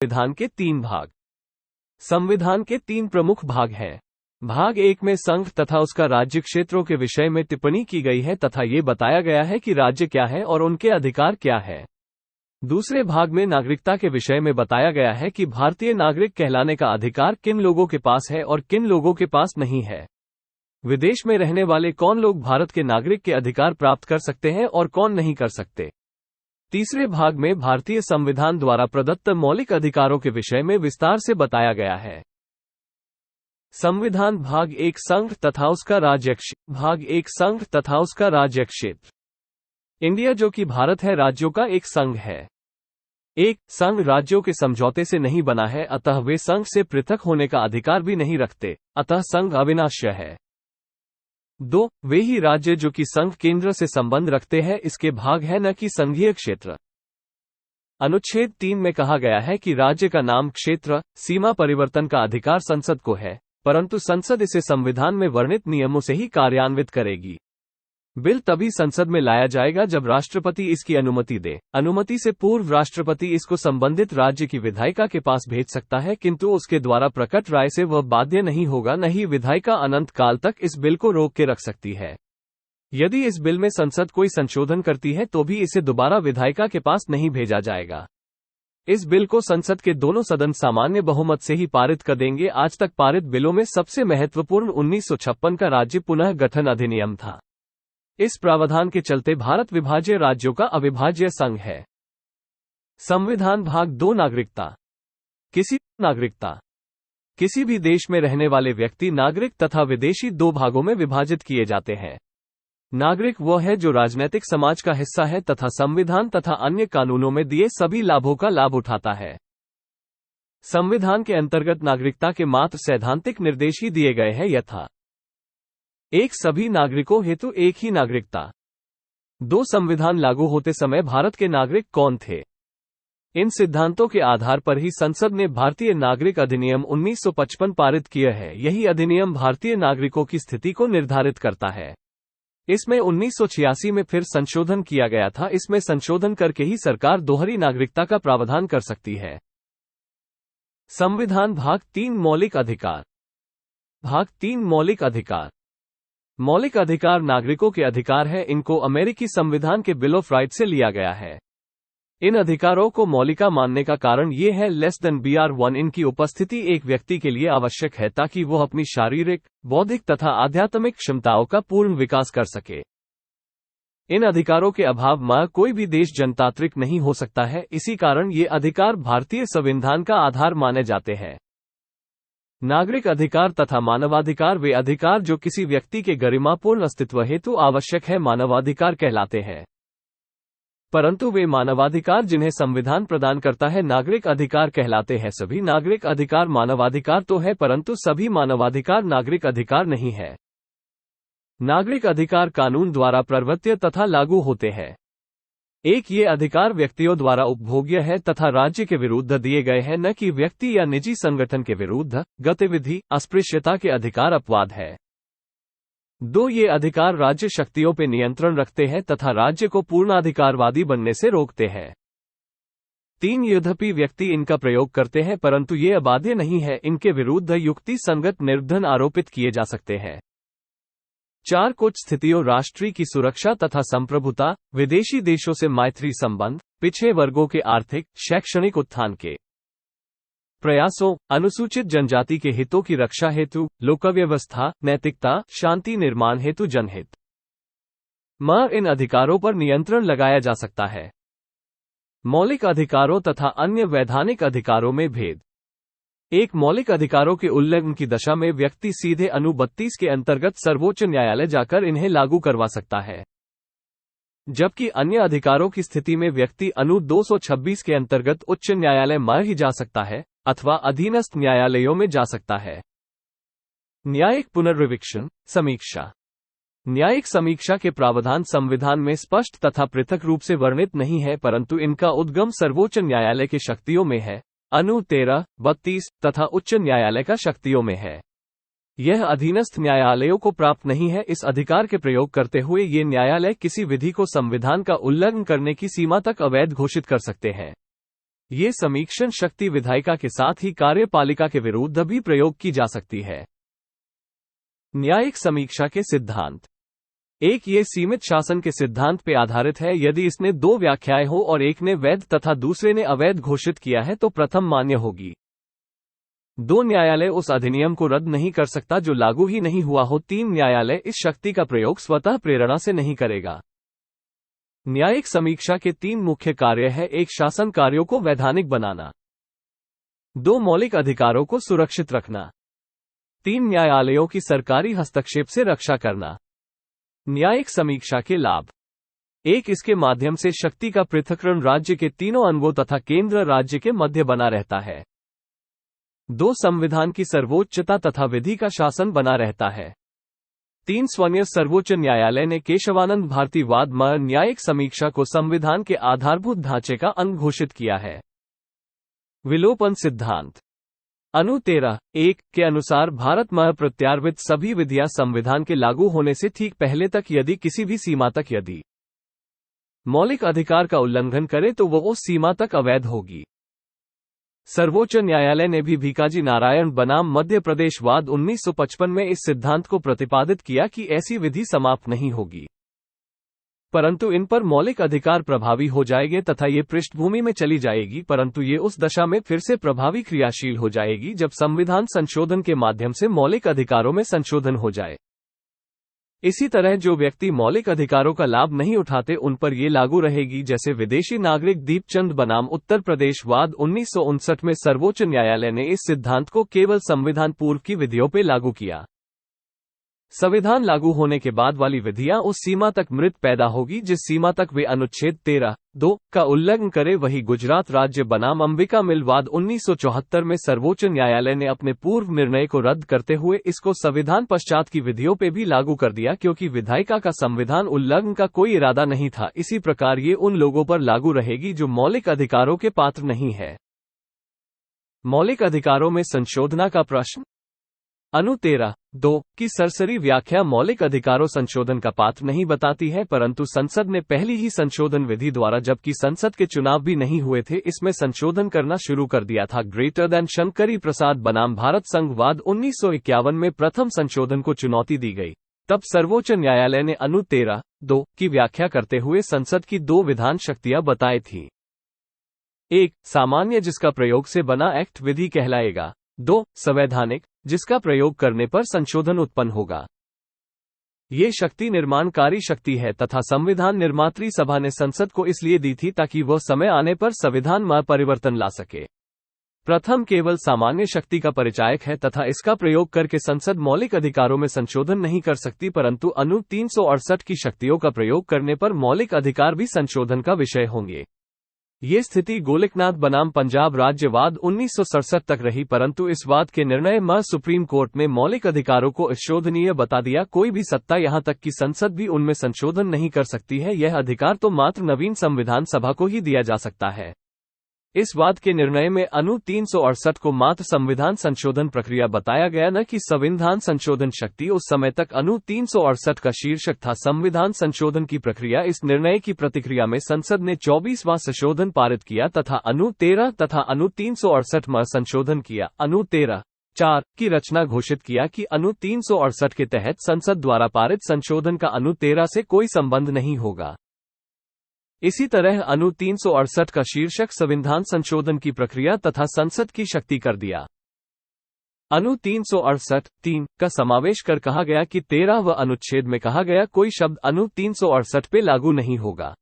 संविधान के 3 भाग। संविधान के 3 प्रमुख भाग हैं। भाग 1 में संघ तथा उसका राज्य क्षेत्रों के विषय में टिप्पणी की गई है तथा ये बताया गया है कि राज्य क्या है और उनके अधिकार क्या है। दूसरे भाग में नागरिकता के विषय में बताया गया है कि भारतीय नागरिक कहलाने का अधिकार किन लोगों के पास है और किन लोगों के पास नहीं है। विदेश में रहने वाले कौन लोग भारत के नागरिक के अधिकार प्राप्त कर सकते हैं और कौन नहीं कर सकते। तीसरे भाग में भारतीय संविधान द्वारा प्रदत्त मौलिक अधिकारों के विषय में विस्तार से बताया गया है। संविधान भाग 1 संघ तथा उसका राज्य क्षेत्र। भाग 1 संघ तथा उसका राज्य क्षेत्र। इंडिया जो कि भारत है राज्यों का एक संघ है। 1 संघ राज्यों के समझौते से नहीं बना है, अतः वे संघ से पृथक होने का अधिकार भी नहीं रखते, अतः संघ अविनाश्य है। 2 वे ही राज्य जो कि संघ केंद्र से संबंध रखते हैं, इसके भाग है न कि संघीय क्षेत्र। अनुच्छेद 3 में कहा गया है कि राज्य का नाम क्षेत्र सीमा परिवर्तन का अधिकार संसद को है, परंतु संसद इसे संविधान में वर्णित नियमों से ही कार्यान्वित करेगी। बिल तभी संसद में लाया जाएगा जब राष्ट्रपति इसकी अनुमति दे। अनुमति से पूर्व राष्ट्रपति इसको संबंधित राज्य की विधायिका के पास भेज सकता है, किंतु उसके द्वारा प्रकट राय से वह बाध्य नहीं होगा, न ही विधायिका अनंत काल तक इस बिल को रोक के रख सकती है। यदि इस बिल में संसद कोई संशोधन करती है तो भी इसे दोबारा विधायिका के पास नहीं भेजा जाएगा। इस बिल को संसद के दोनों सदन सामान्य बहुमत से ही पारित कर देंगे। आज तक पारित बिलों में सबसे महत्वपूर्ण 1956 का राज्य पुनः गठन अधिनियम था। इस प्रावधान के चलते भारत विभाज्य राज्यों का अविभाज्य संघ है। संविधान भाग 2 नागरिकता। किसी भी देश में रहने वाले व्यक्ति नागरिक तथा विदेशी 2 भागों में विभाजित किए जाते हैं। नागरिक वह है जो राजनैतिक समाज का हिस्सा है तथा संविधान तथा अन्य कानूनों में दिए सभी लाभों का लाभ उठाता है। संविधान के अंतर्गत नागरिकता के मात्र सैद्धांतिक निर्देश ही दिए गए हैं, यथा 1 सभी नागरिकों हेतु एक ही नागरिकता। 2 संविधान लागू होते समय भारत के नागरिक कौन थे। इन सिद्धांतों के आधार पर ही संसद ने भारतीय नागरिक अधिनियम 1955 पारित किया है। यही अधिनियम भारतीय नागरिकों की स्थिति को निर्धारित करता है। इसमें 1986 में फिर संशोधन किया गया था। इसमें संशोधन करके ही सरकार दोहरी नागरिकता का प्रावधान कर सकती है। संविधान भाग 3 मौलिक अधिकार। भाग 3 मौलिक अधिकार। मौलिक अधिकार नागरिकों के अधिकार है। इनको अमेरिकी संविधान के बिल ऑफ राइट से लिया गया है। इन अधिकारों को मौलिका मानने का कारण ये है BR1 इनकी उपस्थिति एक व्यक्ति के लिए आवश्यक है ताकि वह अपनी शारीरिक, बौद्धिक तथा आध्यात्मिक क्षमताओं का पूर्ण विकास कर सके। इन अधिकारों के अभाव में कोई भी देश जनतांत्रिक नहीं हो सकता है। इसी कारण ये अधिकार भारतीय संविधान का आधार माने जाते हैं। नागरिक अधिकार तथा मानवाधिकार वे अधिकार जो किसी व्यक्ति के गरिमापूर्ण अस्तित्व हेतु आवश्यक है मानवाधिकार कहलाते हैं। परंतु वे मानवाधिकार जिन्हें संविधान प्रदान करता है नागरिक अधिकार कहलाते हैं। सभी नागरिक अधिकार मानवाधिकार तो है, परंतु सभी मानवाधिकार नागरिक अधिकार नहीं है। नागरिक अधिकार कानून द्वारा प्रवर्त्य तथा लागू होते हैं। 1 ये अधिकार व्यक्तियों द्वारा उपभोग्य है तथा राज्य के विरुद्ध दिए गए हैं, न कि व्यक्ति या निजी संगठन के विरुद्ध गतिविधि अस्पृश्यता के अधिकार अपवाद है। 2 ये अधिकार राज्य शक्तियों पर नियंत्रण रखते हैं तथा राज्य को पूर्णाधिकारवादी बनने से रोकते हैं। 3 यद्यपि व्यक्ति इनका प्रयोग करते हैं परंतु ये अबाध्य नहीं है। इनके विरुद्ध युक्ति संगत निर्बंध आरोपित किए जा सकते हैं। 4 कुछ स्थितियों राष्ट्रीय की सुरक्षा तथा संप्रभुता, विदेशी देशों से मैत्री संबंध, पिछड़े वर्गों के आर्थिक शैक्षणिक उत्थान के प्रयासों, अनुसूचित जनजाति के हितों की रक्षा हेतु, लोकव्यवस्था, नैतिकता, शांति निर्माण हेतु जनहित इन अधिकारों पर नियंत्रण लगाया जा सकता है। मौलिक अधिकारों तथा अन्य वैधानिक अधिकारों में भेद। 1 मौलिक अधिकारों के उल्लंघन की दशा में व्यक्ति सीधे अनु 32 के अंतर्गत सर्वोच्च न्यायालय जाकर इन्हें लागू करवा सकता है, जबकि अन्य अधिकारों की स्थिति में व्यक्ति अनु 226 के अंतर्गत उच्च न्यायालय में ही जा सकता है अथवा अधीनस्थ न्यायालयों में जा सकता है। न्यायिक पुनर्विवेचन समीक्षा। न्यायिक समीक्षा के प्रावधान संविधान में स्पष्ट तथा पृथक रूप से वर्णित नहीं है, परंतु इनका उद्गम सर्वोच्च न्यायालय के शक्तियों में है, अनु 13, 32 तथा उच्च न्यायालय का शक्तियों में है। यह अधीनस्थ न्यायालयों को प्राप्त नहीं है। इस अधिकार के प्रयोग करते हुए ये न्यायालय किसी विधि को संविधान का उल्लंघन करने की सीमा तक अवैध घोषित कर सकते हैं। ये समीक्षण शक्ति विधायिका के साथ ही कार्यपालिका के विरुद्ध भी प्रयोग की जा सकती है। न्यायिक समीक्षा के सिद्धांत। एक, ये सीमित शासन के सिद्धांत पर आधारित है। यदि इसने दो व्याख्याएं हो और एक ने वैध तथा दूसरे ने अवैध घोषित किया है तो प्रथम मान्य होगी। दो, न्यायालय उस अधिनियम को रद्द नहीं कर सकता जो लागू ही नहीं हुआ हो। तीन, न्यायालय इस शक्ति का प्रयोग स्वतः प्रेरणा से नहीं करेगा। न्यायिक समीक्षा के तीन मुख्य कार्य है। एक, शासन कार्यों को वैधानिक बनाना। दो, मौलिक अधिकारों को सुरक्षित रखना। तीन, न्यायालयों की सरकारी हस्तक्षेप से रक्षा करना। न्यायिक समीक्षा के लाभ। एक, इसके माध्यम से शक्ति का पृथक्करण राज्य के तीनों अंगों तथा केंद्र राज्य के मध्य बना रहता है। दो, संविधान की सर्वोच्चता तथा विधि का शासन बना रहता है। तीन, स्वयं सर्वोच्च न्यायालय ने केशवानंद भारती वाद म न्यायिक समीक्षा को संविधान के आधारभूत ढांचे का अंग घोषित किया है। विलोपन सिद्धांत। अनु 13(1) के अनुसार भारत में प्रत्यार्पित सभी विधियां संविधान के लागू होने से ठीक पहले तक यदि किसी भी सीमा तक यदि मौलिक अधिकार का उल्लंघन करे तो वो उस सीमा तक अवैध होगी। सर्वोच्च न्यायालय ने भी भीकाजी नारायण बनाम मध्य प्रदेश वाद 1955 में इस सिद्धांत को प्रतिपादित किया कि ऐसी विधि समाप्त नहीं होगी, परंतु इन पर मौलिक अधिकार प्रभावी हो जाएंगे तथा ये पृष्ठभूमि में चली जाएगी, परंतु ये उस दशा में फिर से प्रभावी क्रियाशील हो जाएगी जब संविधान संशोधन के माध्यम से मौलिक अधिकारों में संशोधन हो जाए। इसी तरह जो व्यक्ति मौलिक अधिकारों का लाभ नहीं उठाते उन पर ये लागू रहेगी। जैसे विदेशी नागरिक दीपचंद बनाम उत्तर प्रदेश वाद 1959 में सर्वोच्च न्यायालय ने इस सिद्धांत को केवल संविधान पूर्व की विधियों पर लागू किया। संविधान लागू होने के बाद वाली विधियां उस सीमा तक मृत पैदा होगी जिस सीमा तक वे अनुच्छेद 13(2) का उल्लंघन करे। वही गुजरात राज्य बनाम अंबिका मिल वाद 1974 में सर्वोच्च न्यायालय ने अपने पूर्व निर्णय को रद्द करते हुए इसको संविधान पश्चात की विधियों पे भी लागू कर दिया, क्योंकि विधायिका का संविधान उल्लंघन का कोई इरादा नहीं था। इसी प्रकार ये उन लोगों पर लागू रहेगी जो मौलिक अधिकारों के पात्र नहीं है। मौलिक अधिकारों में संशोधन का प्रश्न। अनु 13(2) की सरसरी व्याख्या मौलिक अधिकारों संशोधन का पात्र नहीं बताती है, परंतु संसद ने पहली ही संशोधन विधि द्वारा, जबकि संसद के चुनाव भी नहीं हुए थे, इसमें संशोधन करना शुरू कर दिया था। ग्रेटर दैन शंकरी प्रसाद बनाम भारत संघ वाद 1951 में प्रथम संशोधन को चुनौती दी गई। तब सर्वोच्च न्यायालय ने अनु 13(2) की व्याख्या करते हुए संसद की दो विधान शक्तियां बताई थी। एक, सामान्य जिसका प्रयोग से बना एक्ट विधि कहलाएगा। दो, संवैधानिक जिसका प्रयोग करने पर संशोधन उत्पन्न होगा। ये शक्ति निर्माणकारी शक्ति है तथा संविधान निर्मात्री सभा ने संसद को इसलिए दी थी ताकि वह समय आने पर संविधान में परिवर्तन ला सके। प्रथम केवल सामान्य शक्ति का परिचायक है तथा इसका प्रयोग करके संसद मौलिक अधिकारों में संशोधन नहीं कर सकती, परंतु अनु 368 की शक्तियों का प्रयोग करने पर मौलिक अधिकार भी संशोधन का विषय होंगे। ये स्थिति गोलकनाथ बनाम पंजाब राज्य वाद 1967 तक रही, परंतु इस वाद के निर्णय में सुप्रीम कोर्ट ने मौलिक अधिकारों को अशोधनीय बता दिया। कोई भी सत्ता यहां तक कि संसद भी उनमें संशोधन नहीं कर सकती है। यह अधिकार तो मात्र नवीन संविधान सभा को ही दिया जा सकता है। इस वाद के निर्णय में अनु 368 को मात्र संविधान संशोधन प्रक्रिया बताया गया, न कि संविधान संशोधन शक्ति। उस समय तक अनु 368 का शीर्षक था संविधान संशोधन की प्रक्रिया। इस निर्णय की प्रतिक्रिया में संसद ने 24वां संशोधन पारित किया तथा अनु 13 तथा अनु 368 में संशोधन किया। अनु 13(4) की रचना घोषित किया कि अनु 368 के तहत संसद द्वारा पारित संशोधन का अनु 13 से कोई संबंध नहीं होगा। इसी तरह अनु 368 का शीर्षक संविधान संशोधन की प्रक्रिया तथा संसद की शक्ति कर दिया। अनु 368(3) का समावेश कर कहा गया कि 13वें अनुच्छेद में कहा गया कोई शब्द अनु 368 पे लागू नहीं होगा।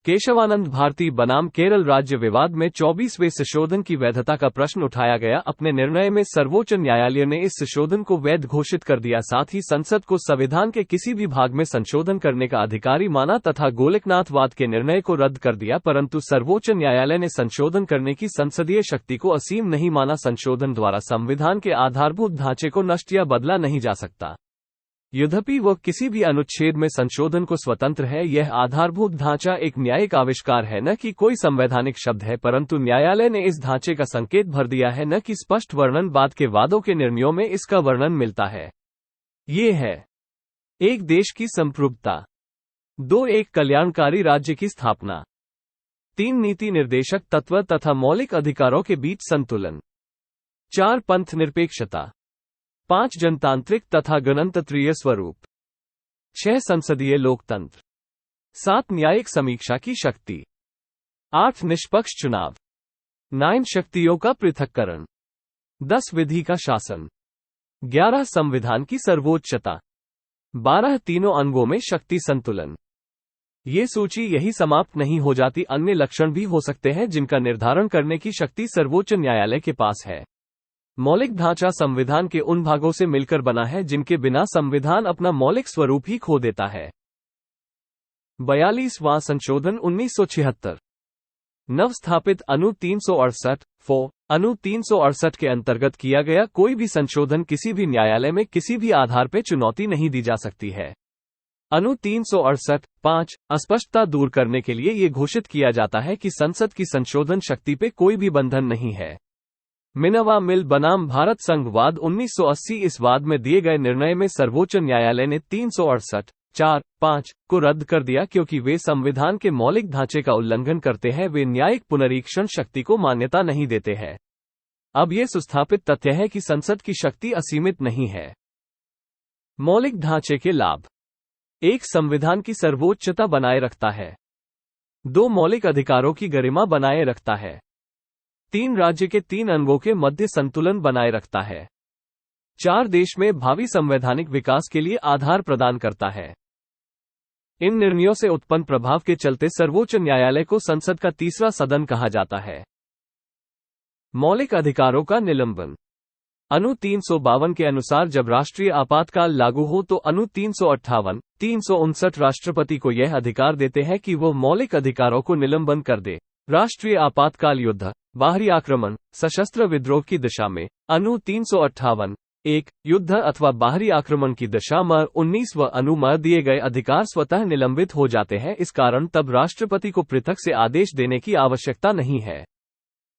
केशवानंद भारती बनाम केरल राज्य विवाद में 24वें संशोधन की वैधता का प्रश्न उठाया गया। अपने निर्णय में सर्वोच्च न्यायालय ने इस संशोधन को वैध घोषित कर दिया, साथ ही संसद को संविधान के किसी भी भाग में संशोधन करने का अधिकारी माना तथा गोलकनाथ वाद के निर्णय को रद्द कर दिया। परंतु सर्वोच्च न्यायालय ने संशोधन करने की संसदीय शक्ति को असीम नहीं माना। संशोधन द्वारा संविधान के आधारभूत ढांचे को नष्ट या बदला नहीं जा सकता। यद्यपि वह किसी भी अनुच्छेद में संशोधन को स्वतंत्र है। यह आधारभूत ढांचा एक न्यायिक आविष्कार है, न कि कोई संवैधानिक शब्द है, परंतु न्यायालय ने इस ढांचे का संकेत भर दिया है, न कि स्पष्ट वर्णन। बाद के वादों के निर्णयों में इसका वर्णन मिलता है। ये है: एक, देश की संप्रभुता। 2, एक कल्याणकारी राज्य की स्थापना। 3 नीति निर्देशक तत्व तथा मौलिक अधिकारों के बीच संतुलन। 4 पंथ निरपेक्षता। 5 जनतांत्रिक तथा गणतंत्रीय स्वरूप। 6 संसदीय लोकतंत्र। 7 न्यायिक समीक्षा की शक्ति। 8 निष्पक्ष चुनाव। 9 शक्तियों का पृथक्करण। 10 विधि का शासन। 11 संविधान की सर्वोच्चता। 12 तीनों अंगों में शक्ति संतुलन। ये सूची यही समाप्त नहीं हो जाती, अन्य लक्षण भी हो सकते हैं जिनका निर्धारण करने की शक्ति सर्वोच्च न्यायालय के पास है। मौलिक ढांचा संविधान के उन भागों से मिलकर बना है जिनके बिना संविधान अपना मौलिक स्वरूप ही खो देता है। 42वां संशोधन 1976। नवस्थापित अनु 368 अनु 368 के अंतर्गत किया गया कोई भी संशोधन किसी भी न्यायालय में किसी भी आधार पर चुनौती नहीं दी जा सकती है। अनु 368(5) अस्पष्टता दूर करने के लिए ये घोषित किया जाता है कि संसद की संशोधन शक्ति पे कोई भी बंधन नहीं है। मिनवा मिल बनाम भारत संघवाद 1980। इस वाद में दिए गए निर्णय में सर्वोच्च न्यायालय ने 368(4)(5) को रद्द कर दिया क्योंकि वे संविधान के मौलिक ढांचे का उल्लंघन करते हैं। वे न्यायिक पुनरीक्षण शक्ति को मान्यता नहीं देते हैं। अब यह सुस्थापित तथ्य है कि संसद की शक्ति असीमित नहीं है। मौलिक ढांचे के लाभ। 1 संविधान की सर्वोच्चता बनाए रखता है। 2 मौलिक अधिकारों की गरिमा बनाए रखता है। 3 राज्य के 3 अंगों के मध्य संतुलन बनाए रखता है। 4 देश में भावी संवैधानिक विकास के लिए आधार प्रदान करता है। इन निर्णयों से उत्पन्न प्रभाव के चलते सर्वोच्च न्यायालय को संसद का तीसरा सदन कहा जाता है। मौलिक अधिकारों का निलंबन। अनु 352 के अनुसार जब राष्ट्रीय आपातकाल लागू हो तो अनु 358, 359 राष्ट्रपति को यह अधिकार देते हैं कि वो मौलिक अधिकारों को निलंबन कर दे। राष्ट्रीय आपातकाल युद्ध, बाहरी आक्रमण, सशस्त्र विद्रोह की दिशा में। अनु 358(1) युद्ध अथवा बाहरी आक्रमण की दिशा में 19 व अनु में दिए गए अधिकार स्वतः निलंबित हो जाते हैं। इस कारण तब राष्ट्रपति को पृथक से आदेश देने की आवश्यकता नहीं है।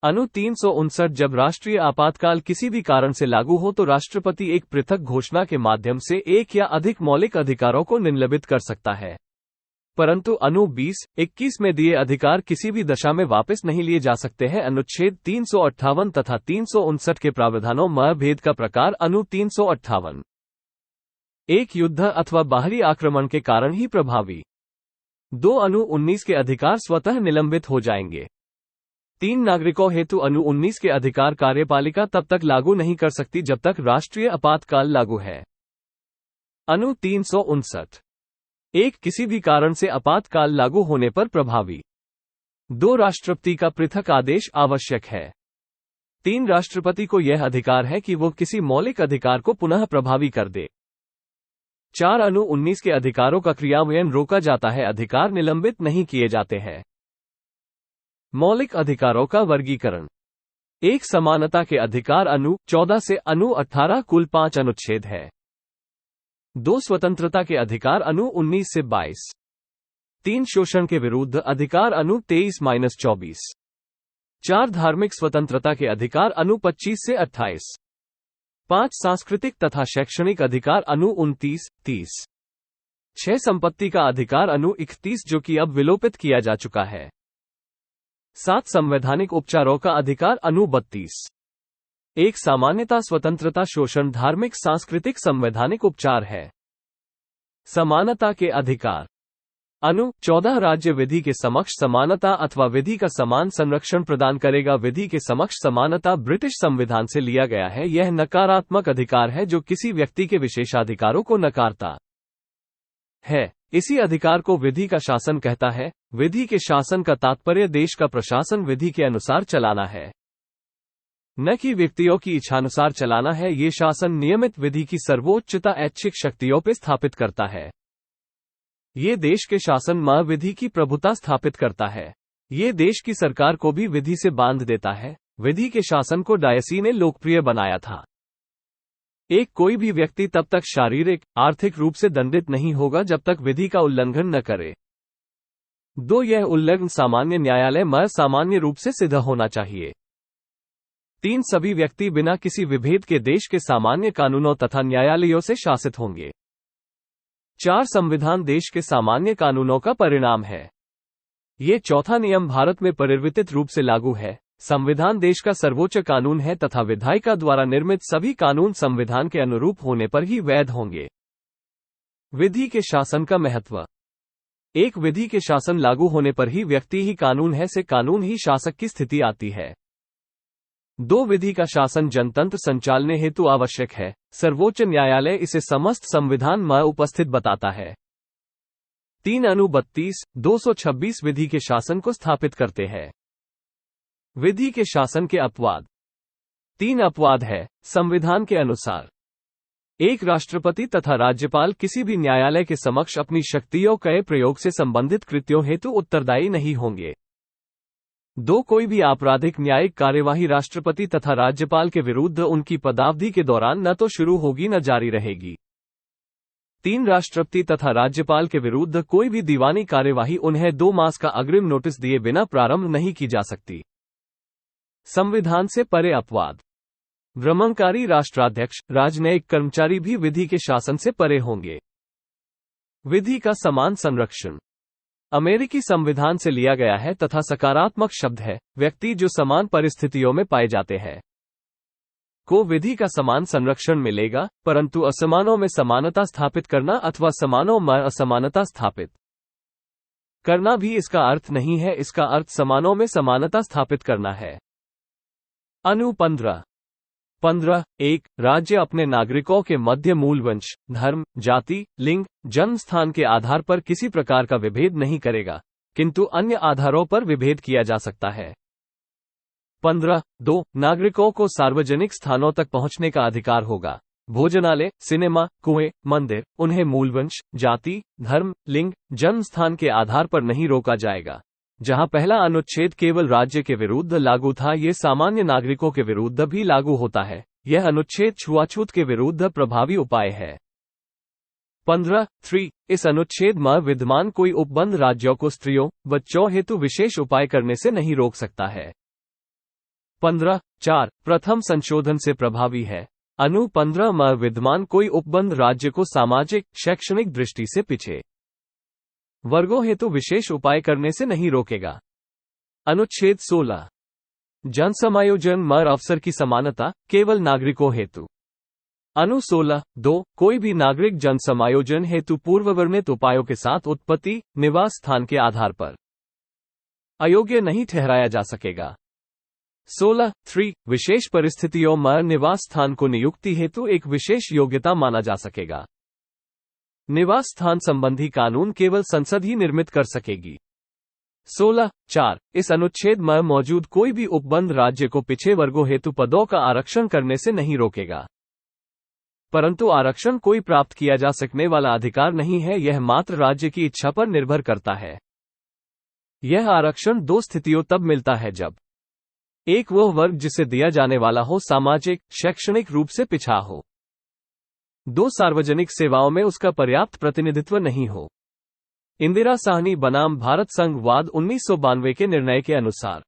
अनु 359 जब राष्ट्रीय आपातकाल किसी भी कारण से लागू हो तो राष्ट्रपति एक पृथक घोषणा के माध्यम से एक या अधिक मौलिक अधिकारों को निलंबित कर सकता है। परंतु अनु 20(21) में दिए अधिकार किसी भी दशा में वापस नहीं लिए जा सकते हैं। अनुच्छेद 358 तथा 359 के प्रावधानों में भेद का प्रकार। अनु 358 1 युद्ध अथवा बाहरी आक्रमण के कारण ही प्रभावी। 2 अनु 19 के अधिकार स्वतः निलंबित हो जाएंगे। 3 नागरिकों हेतु अनु 19 के अधिकार कार्यपालिका तब तक लागू नहीं कर सकती जब तक राष्ट्रीय आपातकाल लागू है। अनु 359 1 किसी भी कारण से आपातकाल लागू होने पर प्रभावी। 2 राष्ट्रपति का पृथक आदेश आवश्यक है। 3 राष्ट्रपति को यह अधिकार है कि वो किसी मौलिक अधिकार को पुनः प्रभावी कर दे। 4 अनु 19 के अधिकारों का क्रियान्वयन रोका जाता है, अधिकार निलंबित नहीं किए जाते हैं। मौलिक अधिकारों का वर्गीकरण। 1 समानता के अधिकार अनु 14 से अनु 18 कुल 5 अनुच्छेद है। 2 स्वतंत्रता के अधिकार अनु 19 से 22। 3 शोषण के विरुद्ध अधिकार अनु 23-24। 4 धार्मिक स्वतंत्रता के अधिकार अनु 25 से 28। 5 सांस्कृतिक तथा शैक्षणिक अधिकार अनु 29-30। 6 संपत्ति का अधिकार अनु 31 जो कि अब विलोपित किया जा चुका है। 7 संवैधानिक उपचारों का अधिकार अनु 32। 1 सामान्यता स्वतंत्रता शोषण धार्मिक सांस्कृतिक संवैधानिक उपचार है। समानता के अधिकार अनु 14 राज्य विधि के समक्ष समानता अथवा विधि का समान संरक्षण प्रदान करेगा। विधि के समक्ष समानता ब्रिटिश संविधान से लिया गया है। यह नकारात्मक अधिकार है जो किसी व्यक्ति के विशेषाधिकारों को नकारता है। इसी अधिकार को विधि का शासन कहता है। विधि के शासन का तात्पर्य देश का प्रशासन विधि के अनुसार चलाना है, न कि व्यक्तियों की इच्छानुसार चलाना है। ये शासन नियमित विधि की सर्वोच्चता ऐच्छिक शक्तियों पर स्थापित करता है। ये देश के शासन में विधि की प्रभुता स्थापित करता है। ये देश की सरकार को भी विधि से बांध देता है। विधि के शासन को डायसी ने लोकप्रिय बनाया था। 1 कोई भी व्यक्ति तब तक शारीरिक आर्थिक रूप से दंडित नहीं होगा जब तक विधि का उल्लंघन न करे। 2 यह उल्लंघन सामान्य न्यायालय में सामान्य रूप से सिद्ध होना चाहिए। 3 सभी व्यक्ति बिना किसी विभेद के देश के सामान्य कानूनों तथा न्यायालयों से शासित होंगे। 4 संविधान देश के सामान्य कानूनों का परिणाम है। ये चौथा नियम भारत में परिवर्तित रूप से लागू है। संविधान देश का सर्वोच्च कानून है तथा विधायिका द्वारा निर्मित सभी कानून संविधान के अनुरूप होने पर ही वैध होंगे। विधि के शासन का महत्व। एक विधि के शासन लागू होने पर ही व्यक्ति ही कानून है से कानून ही शासक की स्थिति आती है। दो विधि का शासन जनतंत्र संचालने हेतु आवश्यक है। सर्वोच्च न्यायालय इसे समस्त संविधान में उपस्थित बताता है। 3:32, 226 विधि के शासन को स्थापित करते हैं। विधि के शासन के अपवाद। 3 अपवाद है। संविधान के अनुसार एक राष्ट्रपति तथा राज्यपाल किसी भी न्यायालय के समक्ष अपनी शक्तियों के प्रयोग से संबंधित कृत्यों हेतु उत्तरदायी नहीं होंगे। 2 कोई भी आपराधिक न्यायिक कार्यवाही राष्ट्रपति तथा राज्यपाल के विरुद्ध उनकी पदावधि के दौरान न तो शुरू होगी न जारी रहेगी। 3 राष्ट्रपति तथा राज्यपाल के विरुद्ध कोई भी दीवानी कार्यवाही उन्हें 2 मास का अग्रिम नोटिस दिए बिना प्रारंभ नहीं की जा सकती। संविधान से परे अपवाद। भ्रमणकारी राष्ट्राध्यक्ष, राजनयिक कर्मचारी भी विधि के शासन से परे होंगे। विधि का समान संरक्षण अमेरिकी संविधान से लिया गया है तथा सकारात्मक शब्द है। व्यक्ति जो समान परिस्थितियों में पाए जाते हैं को विधि का समान संरक्षण मिलेगा, परंतु असमानों में समानता स्थापित करना अथवा समानों में असमानता स्थापित करना भी इसका अर्थ नहीं है। इसका अर्थ समानों में समानता स्थापित करना है। अनु 15.1 राज्य अपने नागरिकों के मध्य मूल वंश, धर्म, जाति, लिंग, जन्म स्थान के आधार पर किसी प्रकार का विभेद नहीं करेगा, किंतु अन्य आधारों पर विभेद किया जा सकता है। 15.2 नागरिकों को सार्वजनिक स्थानों तक पहुंचने का अधिकार होगा। भोजनालय, सिनेमा, कुएं, मंदिर उन्हें मूलवंश, जाति, धर्म, लिंग, जन्म स्थान के आधार पर नहीं रोका जाएगा। जहां पहला अनुच्छेद केवल राज्य के विरुद्ध लागू था, ये सामान्य नागरिकों के विरुद्ध भी लागू होता है। यह अनुच्छेद छुआछूत के विरुद्ध प्रभावी उपाय है। 15.3 इस अनुच्छेद में विद्यमान कोई उपबंध राज्यों को स्त्रियों, बच्चों हेतु विशेष उपाय करने से नहीं रोक सकता है। 15.4 प्रथम संशोधन से प्रभावी है। अनु 15 में विद्यमान कोई उपबंध राज्य को सामाजिक, शैक्षणिक दृष्टि से पिछे वर्गों हेतु विशेष उपाय करने से नहीं रोकेगा। अनुच्छेद 16 जन समायोजन में अवसर की समानता केवल नागरिकों हेतु। अनु 16.2 कोई भी नागरिक जन समायोजन हेतु पूर्ववर्णित उपायों के साथ उत्पत्ति, निवास स्थान के आधार पर अयोग्य नहीं ठहराया जा सकेगा। 16.3 विशेष परिस्थितियों में निवास स्थान को नियुक्ति हेतु एक विशेष योग्यता माना जा सकेगा। निवास स्थान संबंधी कानून केवल संसद ही निर्मित कर सकेगी। 16.4 इस अनुच्छेद में मौजूद कोई भी उपबंध राज्य को पिछड़े वर्गों हेतु पदों का आरक्षण करने से नहीं रोकेगा, परंतु आरक्षण कोई प्राप्त किया जा सकने वाला अधिकार नहीं है। यह मात्र राज्य की इच्छा पर निर्भर करता है। यह आरक्षण 2 स्थितियों तब मिलता है जब एक वह वर्ग जिसे दिया जाने वाला हो सामाजिक, शैक्षणिक रूप से पिछड़ा हो। 2 सार्वजनिक सेवाओं में उसका पर्याप्त प्रतिनिधित्व नहीं हो। इंदिरा साहनी बनाम भारत संघवाद 1992 के निर्णय के अनुसार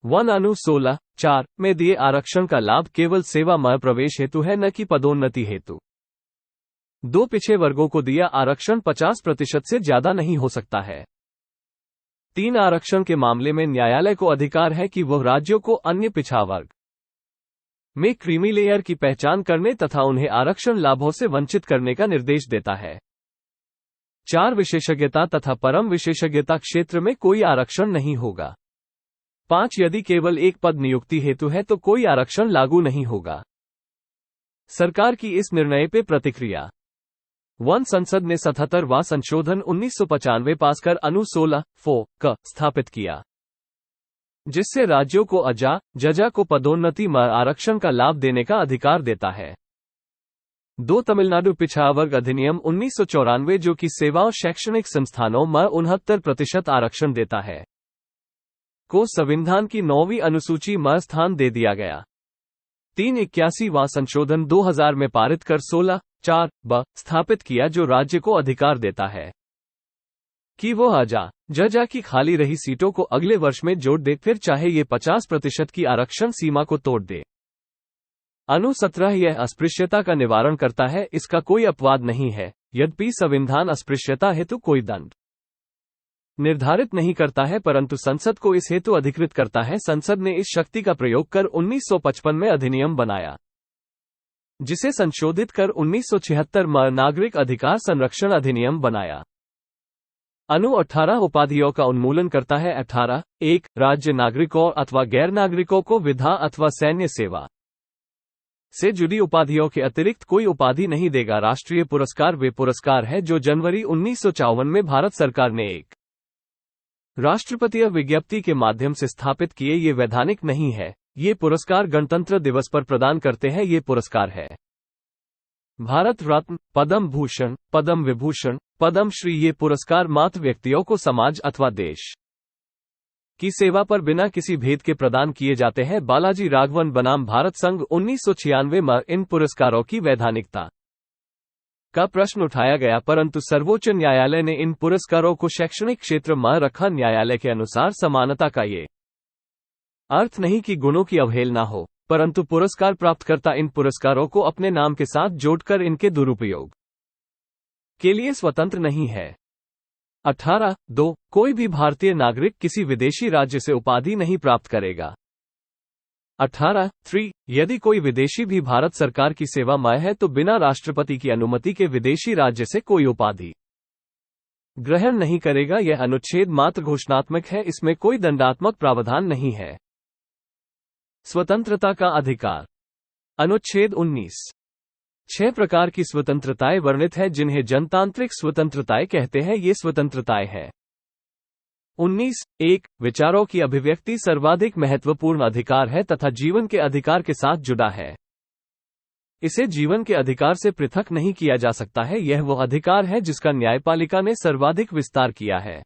1 अनु 16.4 में दिए आरक्षण का लाभ केवल सेवा में प्रवेश हेतु है, न कि पदोन्नति हेतु। 2 पिछड़े वर्गों को दिया आरक्षण 50% से ज्यादा नहीं हो सकता है। 3 आरक्षण के मामले में न्यायालय को अधिकार है कि वह राज्यों को अन्य पिछड़ा वर्ग में क्रीमी लेयर की पहचान करने तथा उन्हें आरक्षण लाभों से वंचित करने का निर्देश देता है। 4 विशेषज्ञता तथा परम विशेषज्ञता क्षेत्र में कोई आरक्षण नहीं होगा। 5 यदि केवल एक पद नियुक्ति हेतु है तो कोई आरक्षण लागू नहीं होगा। सरकार की इस निर्णय पे प्रतिक्रिया। 1 संसद ने 77वां संशोधन 1995 पास कर अनु 16.4 क स्थापित किया, जिससे राज्यों को जजा को पदोन्नति में आरक्षण का लाभ देने का अधिकार देता है। 2 तमिलनाडु पिछड़ा वर्ग अधिनियम 1994 जो कि सेवाओं शैक्षणिक संस्थानों में 69% आरक्षण देता है, को संविधान की 9वीं अनुसूची में स्थान दे दिया गया। 381वां संशोधन 2000 में पारित कर 16.4 स्थापित किया, जो राज्य को अधिकार देता है कि वो जजा की खाली रही सीटों को अगले वर्ष में जोड़ दे, फिर चाहे ये 50% की आरक्षण सीमा को तोड़ दे। अनु 17 यह अस्पृश्यता का निवारण करता है, इसका कोई अपवाद नहीं है। यद्यपि संविधान अस्पृश्यता हेतु कोई दंड निर्धारित नहीं करता है परंतु संसद को इस हेतु अधिकृत करता है। संसद ने इस शक्ति का प्रयोग कर 1955 में अधिनियम बनाया, जिसे संशोधित कर 1976 में नागरिक अधिकार संरक्षण अधिनियम बनाया। अनु 18 उपाधियों का उन्मूलन करता है। 18(1) राज्य नागरिकों अथवा गैर नागरिकों को विधा अथवा सैन्य सेवा से जुड़ी उपाधियों के अतिरिक्त कोई उपाधि नहीं देगा। राष्ट्रीय पुरस्कार वे पुरस्कार है जो जनवरी 1954 में भारत सरकार ने एक राष्ट्रपतीय विज्ञप्ति के माध्यम से स्थापित किए। ये वैधानिक नहीं है। ये पुरस्कार गणतंत्र दिवस पर प्रदान करते हैं। ये पुरस्कार है भारत रत्न, पद्म भूषण, पद्म विभूषण, पद्म श्री। ये पुरस्कार मात्र व्यक्तियों को समाज अथवा देश की सेवा पर बिना किसी भेद के प्रदान किए जाते हैं। बालाजी राघवन बनाम भारत संघ 1996 में इन पुरस्कारों की वैधानिकता का प्रश्न उठाया गया, परंतु सर्वोच्च न्यायालय ने इन पुरस्कारों को शैक्षणिक क्षेत्र में रखा। न्यायालय के अनुसार समानता का ये अर्थ नहीं कि गुणों की अवहेलना हो, परंतु पुरस्कार प्राप्तकर्ता इन पुरस्कारों को अपने नाम के साथ जोड़कर इनके दुरुपयोग के लिए स्वतंत्र नहीं है। 18(2) कोई भी भारतीय नागरिक किसी विदेशी राज्य से उपाधि नहीं प्राप्त करेगा। 18(3) यदि कोई विदेशी भी भारत सरकार की सेवा में है तो बिना राष्ट्रपति की अनुमति के विदेशी राज्य से कोई उपाधि ग्रहण नहीं करेगा। यह अनुच्छेद मात्र घोषणात्मक है, इसमें कोई दंडात्मक प्रावधान नहीं है। स्वतंत्रता का अधिकार। अनुच्छेद 19 6 प्रकार की स्वतंत्रताएं वर्णित है जिन्हें जनतांत्रिक स्वतंत्रताएं कहते हैं। ये स्वतंत्रताएं हैं 19(1) विचारों की अभिव्यक्ति सर्वाधिक महत्वपूर्ण अधिकार है तथा जीवन के अधिकार के साथ जुड़ा है। इसे जीवन के अधिकार से पृथक नहीं किया जा सकता है। यह वो अधिकार है जिसका न्यायपालिका ने सर्वाधिक विस्तार किया है।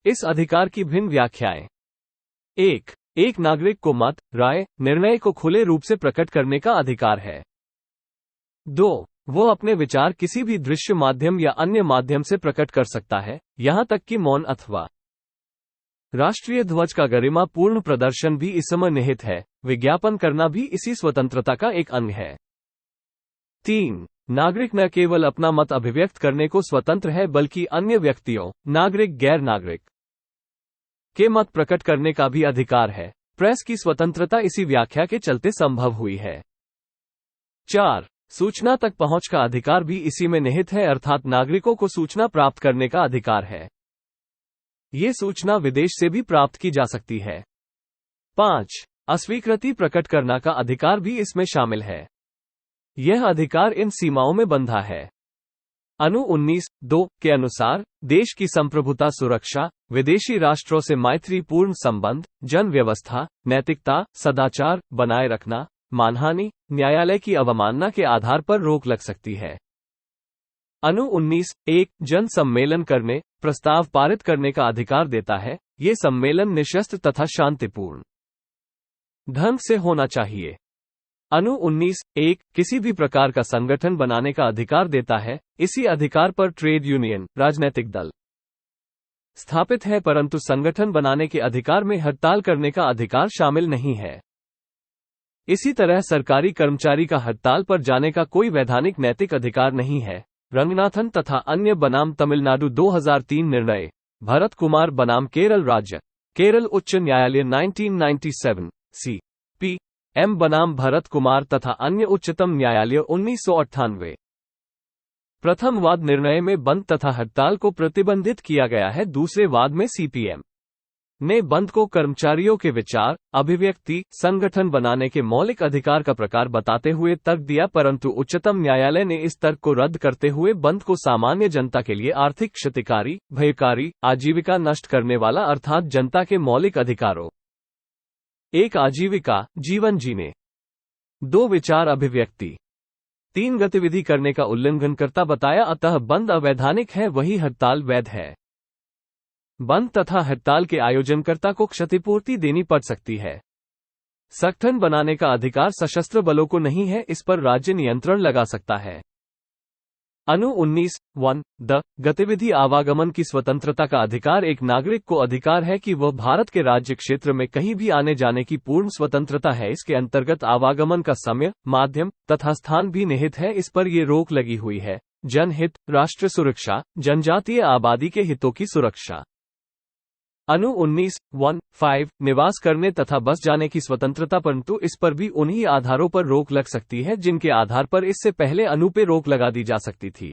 इस अधिकार की भिन्न व्याख्याएं। 1. एक नागरिक को मत, राय, निर्णय को खुले रूप से प्रकट करने का अधिकार है। 2. वो अपने विचार किसी भी दृश्य माध्यम या अन्य माध्यम से प्रकट कर सकता है, यहां तक कि मौन अथवा राष्ट्रीय ध्वज का गरिमापूर्ण प्रदर्शन भी इसमें निहित है। विज्ञापन करना भी इसी स्वतंत्रता का एक अंग है। 3. नागरिक न केवल अपना मत अभिव्यक्त करने को स्वतंत्र है बल्कि अन्य व्यक्तियों, नागरिक गैर नागरिक के मत प्रकट करने का भी अधिकार है। प्रेस की स्वतंत्रता इसी व्याख्या के चलते संभव हुई है। 4. सूचना तक पहुंच का अधिकार भी इसी में निहित है, अर्थात नागरिकों को सूचना प्राप्त करने का अधिकार है। ये सूचना विदेश से भी प्राप्त की जा सकती है। 5. अस्वीकृति प्रकट करना का अधिकार भी इसमें शामिल है। यह अधिकार इन सीमाओं में बंधा है। अनु 19(2) के अनुसार देश की संप्रभुता, सुरक्षा, विदेशी राष्ट्रों से मैत्रीपूर्ण संबंध, जन व्यवस्था, नैतिकता, सदाचार बनाए रखना, मानहानि, न्यायालय की अवमानना के आधार पर रोक लग सकती है। अनु 19(1) जन सम्मेलन करने, प्रस्ताव पारित करने का अधिकार देता है। ये सम्मेलन निशस्त्र तथा शांतिपूर्ण ढंग से होना चाहिए। अनु 19(1) किसी भी प्रकार का संगठन बनाने का अधिकार देता है। इसी अधिकार पर ट्रेड यूनियन, राजनैतिक दल स्थापित है, परंतु संगठन बनाने के अधिकार में हड़ताल करने का अधिकार शामिल नहीं है। इसी तरह सरकारी कर्मचारी का हड़ताल पर जाने का कोई वैधानिक नैतिक अधिकार नहीं है। रंगनाथन तथा अन्य बनाम तमिलनाडु 2003 निर्णय, भरत कुमार बनाम केरल राज्य, केरल उच्च न्यायालय 1997, C.P.M बनाम भरत कुमार तथा अन्य उच्चतम न्यायालय 1998। प्रथम वाद निर्णय में बंद तथा हड़ताल को प्रतिबंधित किया गया है। दूसरे वाद में CPM ने बंद को कर्मचारियों के विचार, अभिव्यक्ति, संगठन बनाने के मौलिक अधिकार का प्रकार बताते हुए तर्क दिया, परंतु उच्चतम न्यायालय ने इस तर्क को रद्द करते हुए बंद को सामान्य जनता के लिए आर्थिक क्षतिकारी, भयकारी, आजीविका नष्ट करने वाला अर्थात जनता के मौलिक अधिकारों 1. आजीविका, जीवन जीने, 2. विचार अभिव्यक्ति, 3. गतिविधि करने का उल्लंघन करता बताया। अतः बंद अवैधानिक है, वही हड़ताल वैध है। बंद तथा हड़ताल के आयोजनकर्ता को क्षतिपूर्ति देनी पड़ सकती है। संगठन बनाने का अधिकार सशस्त्र बलों को नहीं है, इस पर राज्य नियंत्रण लगा सकता है। अनु 19(1) द गतिविधि आवागमन की स्वतंत्रता का अधिकार एक नागरिक को अधिकार है कि वह भारत के राज्य क्षेत्र में कहीं भी आने जाने की पूर्ण स्वतंत्रता है। इसके अंतर्गत आवागमन का समय, माध्यम तथा स्थान भी निहित है। इस पर ये रोक लगी हुई है जनहित, राष्ट्र सुरक्षा, जनजातीय आबादी के हितों की सुरक्षा। अनु 19(1)(5) निवास करने तथा बस जाने की स्वतंत्रता, परंतु इस पर भी उन्हीं आधारों पर रोक लग सकती है जिनके आधार पर इससे पहले अनु पे रोक लगा दी जा सकती थी।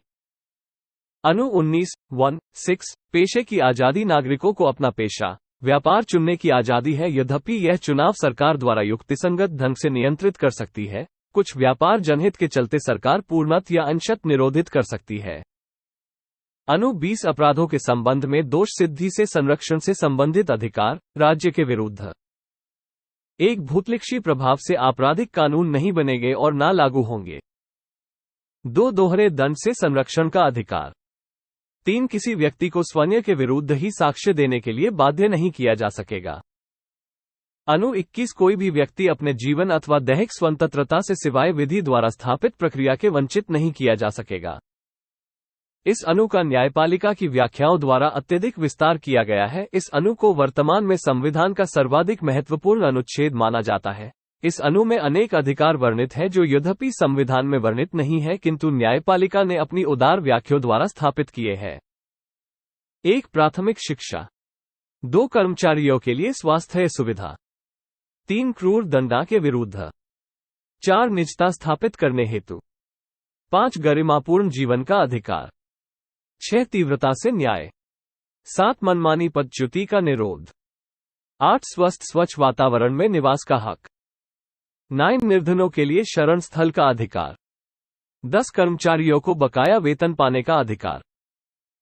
अनु 19(1)(6) पेशे की आजादी। नागरिकों को अपना पेशा, व्यापार चुनने की आजादी है, यद्यपि यह चुनाव सरकार द्वारा युक्तिसंगत ढंग से नियंत्रित कर सकती है। कुछ व्यापार जनहित के चलते सरकार पूर्णतः या अंशतः निरोधित कर सकती है। अनु 20 अपराधों के संबंध में दोष सिद्धि से संरक्षण से संबंधित अधिकार। राज्य के विरुद्ध एक भूतलक्षी प्रभाव से आपराधिक कानून नहीं बनेंगे और ना लागू होंगे। 2 दोहरे दंड से संरक्षण का अधिकार। 3 किसी व्यक्ति को स्वयं के विरुद्ध ही साक्ष्य देने के लिए बाध्य नहीं किया जा सकेगा। अनु 21 कोई भी व्यक्ति अपने जीवन अथवा दैहिक स्वतंत्रता से सिवाय विधि द्वारा स्थापित प्रक्रिया के वंचित नहीं किया जा सकेगा। इस अनु का न्यायपालिका की व्याख्याओं द्वारा अत्यधिक विस्तार किया गया है। इस अनु को वर्तमान में संविधान का सर्वाधिक महत्वपूर्ण अनुच्छेद माना जाता है। इस अनु में अनेक अधिकार वर्णित है जो यद्यपि संविधान में वर्णित नहीं है, किंतु न्यायपालिका ने अपनी उदार व्याख्याओं द्वारा स्थापित किए हैं। 1 प्राथमिक शिक्षा। 2 कर्मचारियों के लिए स्वास्थ्य सुविधा। 3 क्रूर दंडा के विरुद्ध। 4 निजता स्थापित करने हेतु। 5 गरिमापूर्ण जीवन का अधिकार। 6 तीव्रता से न्याय। 7 मनमानी पदच्युति का निरोध। 8 स्वस्थ स्वच्छ वातावरण में निवास का हक। 9 निर्धनों के लिए शरण स्थल का अधिकार। 10 कर्मचारियों को बकाया वेतन पाने का अधिकार।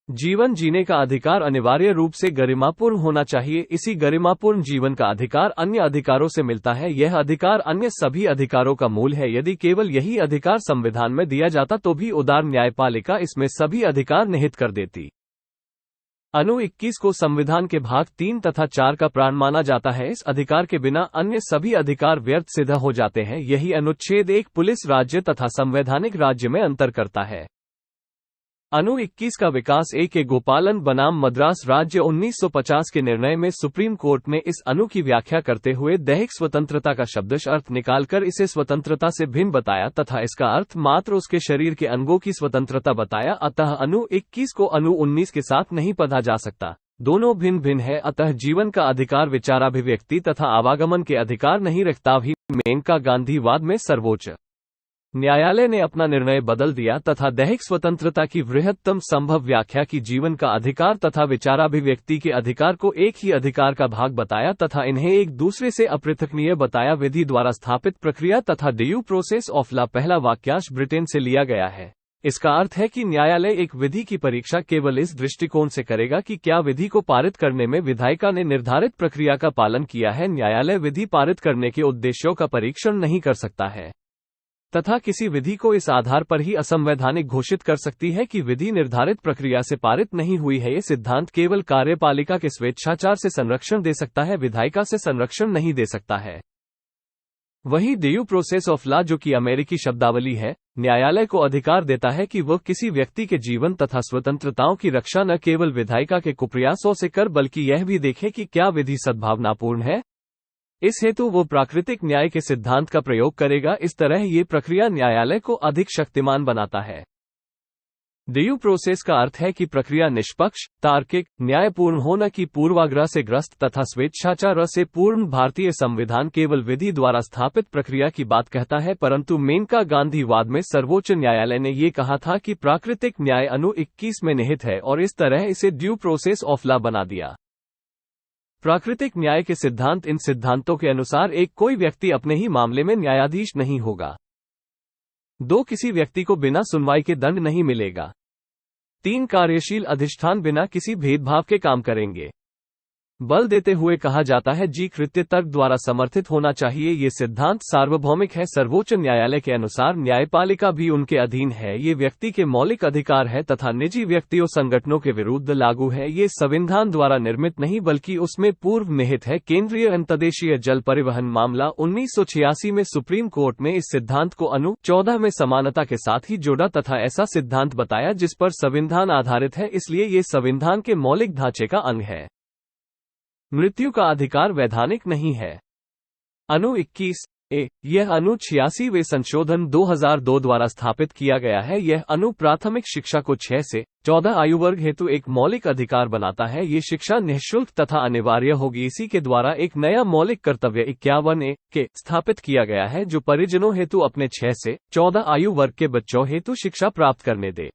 जीवन जीने का अधिकार अनिवार्य रूप से गरिमापूर्ण होना चाहिए। इसी गरिमापूर्ण जीवन का अधिकार अन्य अधिकारों से मिलता है। यह अधिकार अन्य सभी अधिकारों का मूल है। यदि केवल यही अधिकार संविधान में दिया जाता तो भी उदार न्यायपालिका इसमें सभी अधिकार निहित कर देती। अनु 21 को संविधान के भाग 3 तथा 4 का प्राण माना जाता है। इस अधिकार के बिना अन्य सभी अधिकार व्यर्थ सिद्ध हो जाते हैं। यही अनुच्छेद 1 पुलिस राज्य तथा संवैधानिक राज्य में अंतर करता है। अनु 21 का विकास के गोपालन बनाम मद्रास राज्य 1950 के निर्णय में सुप्रीम कोर्ट ने इस अनु की व्याख्या करते हुए दैहिक स्वतंत्रता का शब्दश अर्थ निकालकर इसे स्वतंत्रता से भिन्न बताया तथा इसका अर्थ मात्र उसके शरीर के अंगों की स्वतंत्रता बताया। अतः अनु 21 को अनु 19 के साथ नहीं पढ़ा जा सकता। दोनों भिन्न भिन्न है। अतः जीवन का अधिकार विचाराभिव्यक्ति तथा आवागमन के अधिकार नहीं रखता। भी मेनका गांधीवाद में सर्वोच्च न्यायालय ने अपना निर्णय बदल दिया तथा दैहिक स्वतंत्रता की वृहत्तम संभव व्याख्या की जीवन का अधिकार तथा विचाराभिव्यक्ति के अधिकार को एक ही अधिकार का भाग बताया तथा इन्हें एक दूसरे से अपृथकनीय बताया। विधि द्वारा स्थापित प्रक्रिया तथा ड्यू प्रोसेस ऑफ लॉ पहला वाक्यांश ब्रिटेन से लिया गया है। इसका अर्थ है कि न्यायालय एक विधि की परीक्षा केवल इस दृष्टिकोण से करेगा कि क्या विधि को पारित करने में विधायिका ने निर्धारित प्रक्रिया का पालन किया है। न्यायालय विधि पारित करने के उद्देश्यों का परीक्षण नहीं कर सकता है तथा किसी विधि को इस आधार पर ही असंवैधानिक घोषित कर सकती है कि विधि निर्धारित प्रक्रिया से पारित नहीं हुई है। ये सिद्धांत केवल कार्यपालिका के स्वेच्छाचार से संरक्षण दे सकता है, विधायिका से संरक्षण नहीं दे सकता है। वही ड्यू प्रोसेस ऑफ लॉ, जो कि अमेरिकी शब्दावली है, न्यायालय को अधिकार देता है कि वह किसी व्यक्ति के जीवन तथा स्वतंत्रताओं की रक्षा न केवल विधायिका के कुप्रयासों से कर बल्कि यह भी देखे कि क्या विधि सद्भावनापूर्ण है। इस हेतु वो प्राकृतिक न्याय के सिद्धांत का प्रयोग करेगा। इस तरह ये प्रक्रिया न्यायालय को अधिक शक्तिमान बनाता है। ड्यू प्रोसेस का अर्थ है कि प्रक्रिया निष्पक्ष, तार्किक, न्यायपूर्ण हो, न कि पूर्वाग्रह से ग्रस्त तथा स्वेच्छाचार से पूर्ण। भारतीय संविधान केवल विधि द्वारा स्थापित प्रक्रिया की बात कहता है, परंतु मेनका गांधीवाद में सर्वोच्च न्यायालय ने ये कहा था कि प्राकृतिक न्याय अनु 21 में निहित है और इस तरह इसे ड्यू प्रोसेस ऑफ लॉ बना दिया। प्राकृतिक न्याय के सिद्धांत। इन सिद्धांतों के अनुसार एक कोई व्यक्ति अपने ही मामले में न्यायाधीश नहीं होगा। 2 किसी व्यक्ति को बिना सुनवाई के दंड नहीं मिलेगा। 3 कार्यशील अधिष्ठान बिना किसी भेदभाव के काम करेंगे। बल देते हुए कहा जाता है जी कृत्य तर्क द्वारा समर्थित होना चाहिए। ये सिद्धांत सार्वभौमिक है। सर्वोच्च न्यायालय के अनुसार न्यायपालिका भी उनके अधीन है। ये व्यक्ति के मौलिक अधिकार है तथा निजी व्यक्तियों संगठनों के विरुद्ध लागू है। ये संविधान द्वारा निर्मित नहीं बल्कि उसमें पूर्व निहित है। केंद्रीय अंतर्देशीय जल परिवहन मामला 1986 में सुप्रीम कोर्ट ने इस सिद्धांत को अनु 14 में समानता के साथ ही जोड़ा तथा ऐसा सिद्धांत बताया जिस पर संविधान आधारित है, इसलिए ये संविधान के मौलिक ढांचे का अंग है। मृत्यु का अधिकार वैधानिक नहीं है। अनु 21 यह अनु 86वें संशोधन 2002 द्वारा स्थापित किया गया है। यह अनु प्राथमिक शिक्षा को 6 से 14 आयु वर्ग हेतु एक मौलिक अधिकार बनाता है। ये शिक्षा निःशुल्क तथा अनिवार्य होगी। इसी के द्वारा एक नया मौलिक कर्तव्य 51A के स्थापित किया गया है, जो परिजनों हेतु अपने 6 से 14 आयु वर्ग के बच्चों हेतु शिक्षा प्राप्त करने दे।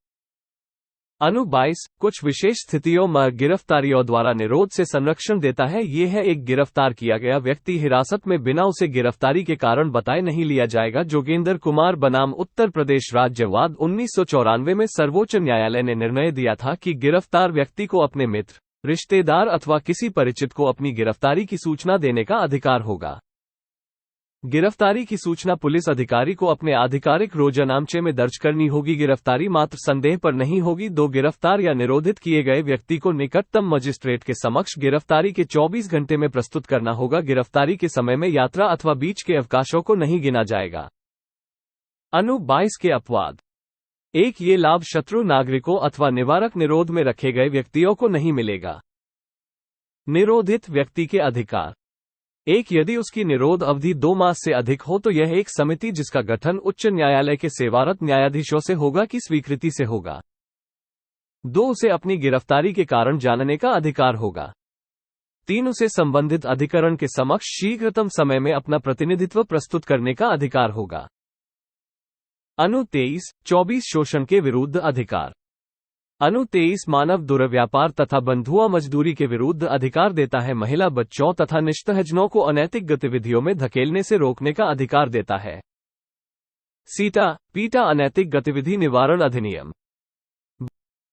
अनु 22 कुछ विशेष स्थितियों में गिरफ्तारियों द्वारा निरोध से संरक्षण देता है। यह है, एक गिरफ्तार किया गया व्यक्ति हिरासत में बिना उसे गिरफ्तारी के कारण बताए नहीं लिया जाएगा। जोगेंद्र कुमार बनाम उत्तर प्रदेश राज्य वाद 1994 में सर्वोच्च न्यायालय ने निर्णय दिया था कि गिरफ्तार व्यक्ति को अपने मित्र, रिश्तेदार अथवा किसी परिचित को अपनी गिरफ्तारी की सूचना देने का अधिकार होगा। गिरफ्तारी की सूचना पुलिस अधिकारी को अपने आधिकारिक रोजनामचे में दर्ज करनी होगी। गिरफ्तारी मात्र संदेह पर नहीं होगी। 2 गिरफ्तार या निरोधित किए गए व्यक्ति को निकटतम मजिस्ट्रेट के समक्ष गिरफ्तारी के 24 घंटे में प्रस्तुत करना होगा। गिरफ्तारी के समय में यात्रा अथवा बीच के अवकाशों को नहीं गिना जाएगा। अनु 22 के अपवाद। 1 ये लाभ शत्रु नागरिकों अथवा निवारक निरोध में रखे गए व्यक्तियों को नहीं मिलेगा। निरोधित व्यक्ति के अधिकार। 1 यदि उसकी निरोध अवधि 2 मास से अधिक हो तो यह एक समिति जिसका गठन उच्च न्यायालय के सेवारत न्यायाधीशों से होगा की स्वीकृति से होगा। 2 उसे अपनी गिरफ्तारी के कारण जानने का अधिकार होगा। 3 उसे संबंधित अधिकरण के समक्ष शीघ्रतम समय में अपना प्रतिनिधित्व प्रस्तुत करने का अधिकार होगा। अनु 23-24 शोषण के विरुद्ध अधिकार। अनु 23 मानव दुर्व्यापार तथा बंधुआ मजदूरी के विरुद्ध अधिकार देता है। महिला बच्चों तथा निष्ठहजनों को अनैतिक गतिविधियों में धकेलने से रोकने का अधिकार देता है। पीटा अनैतिक गतिविधि निवारण अधिनियम।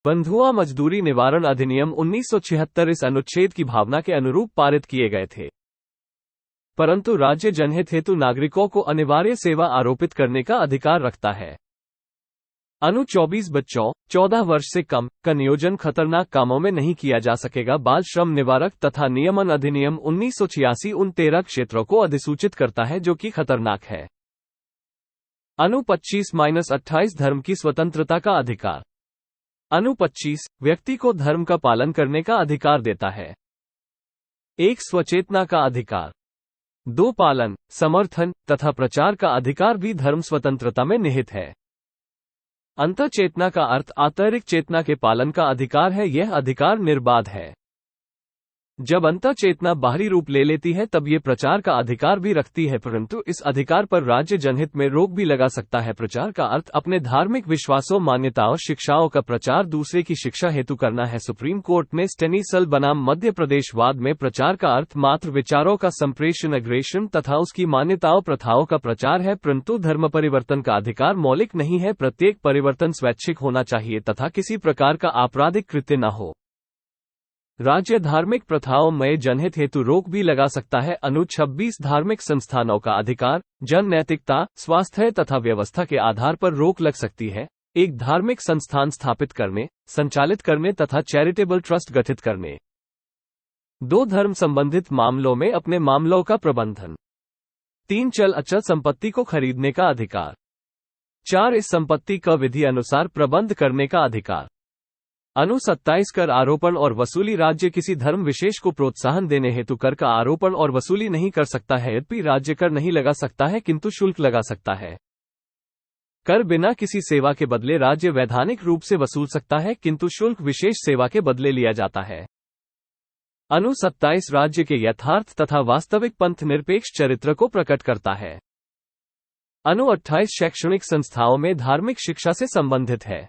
बंधुआ मजदूरी निवारण अधिनियम 1976 इस अनुच्छेद की भावना के अनुरूप पारित किए गए थे, परंतु राज्य जनहित हेतु नागरिकों को अनिवार्य सेवा आरोपित करने का अधिकार रखता है। अनु 24 बच्चों 14 वर्ष से कम का नियोजन खतरनाक कामों में नहीं किया जा सकेगा। बाल श्रम निवारक तथा नियमन अधिनियम 1986 उन 13 क्षेत्रों को अधिसूचित करता है जो कि खतरनाक है। अनु 25-28 धर्म की स्वतंत्रता का अधिकार। अनु 25 व्यक्ति को धर्म का पालन करने का अधिकार देता है। 1 स्वचेतना का अधिकार। 2 पालन, समर्थन तथा प्रचार का अधिकार भी धर्म स्वतंत्रता में निहित है। अंतःचेतना का अर्थ आंतरिक चेतना के पालन का अधिकार है। यह अधिकार निर्बाध है। जब अंतःचेतना बाहरी रूप ले लेती है तब ये प्रचार का अधिकार भी रखती है, परंतु इस अधिकार पर राज्य जनहित में रोक भी लगा सकता है। प्रचार का अर्थ अपने धार्मिक विश्वासों, मान्यताओं, शिक्षाओं का प्रचार दूसरे की शिक्षा हेतु करना है। सुप्रीम कोर्ट ने स्टेनीसल बनाम मध्य प्रदेश वाद में प्रचार का अर्थ मात्र विचारों का संप्रेषण, अग्रेषण तथा उसकी मान्यताओं, प्रथाओं का प्रचार है, परंतु धर्म परिवर्तन का अधिकार मौलिक नहीं है। प्रत्येक परिवर्तन स्वैच्छिक होना चाहिए तथा किसी प्रकार का आपराधिक कृत्य न हो। राज्य धार्मिक प्रथाओं में जनहित हेतु रोक भी लगा सकता है। अनु 26 धार्मिक संस्थानों का अधिकार। जन नैतिकता, स्वास्थ्य तथा व्यवस्था के आधार पर रोक लग सकती है। एक धार्मिक संस्थान स्थापित करने, संचालित करने तथा चैरिटेबल ट्रस्ट गठित करने। 2 धर्म संबंधित मामलों में अपने मामलों का प्रबंधन। 3 चल अचल संपत्ति को खरीदने का अधिकार। 4 इस संपत्ति का विधि अनुसार प्रबंध करने का अधिकार। अनु 27 कर आरोपण और वसूली। राज्य किसी धर्म विशेष को प्रोत्साहन देने हेतु कर का आरोपण और वसूली नहीं कर सकता है। यद्यपि राज्य कर नहीं लगा सकता है किंतु शुल्क लगा सकता है। कर बिना किसी सेवा के बदले राज्य वैधानिक रूप से वसूल सकता है, किंतु शुल्क विशेष सेवा के बदले लिया जाता है। अनु 27 राज्य के यथार्थ तथा वास्तविक पंथ निरपेक्ष चरित्र को प्रकट करता है। अनु 28 शैक्षणिक संस्थाओं में धार्मिक शिक्षा से संबंधित है।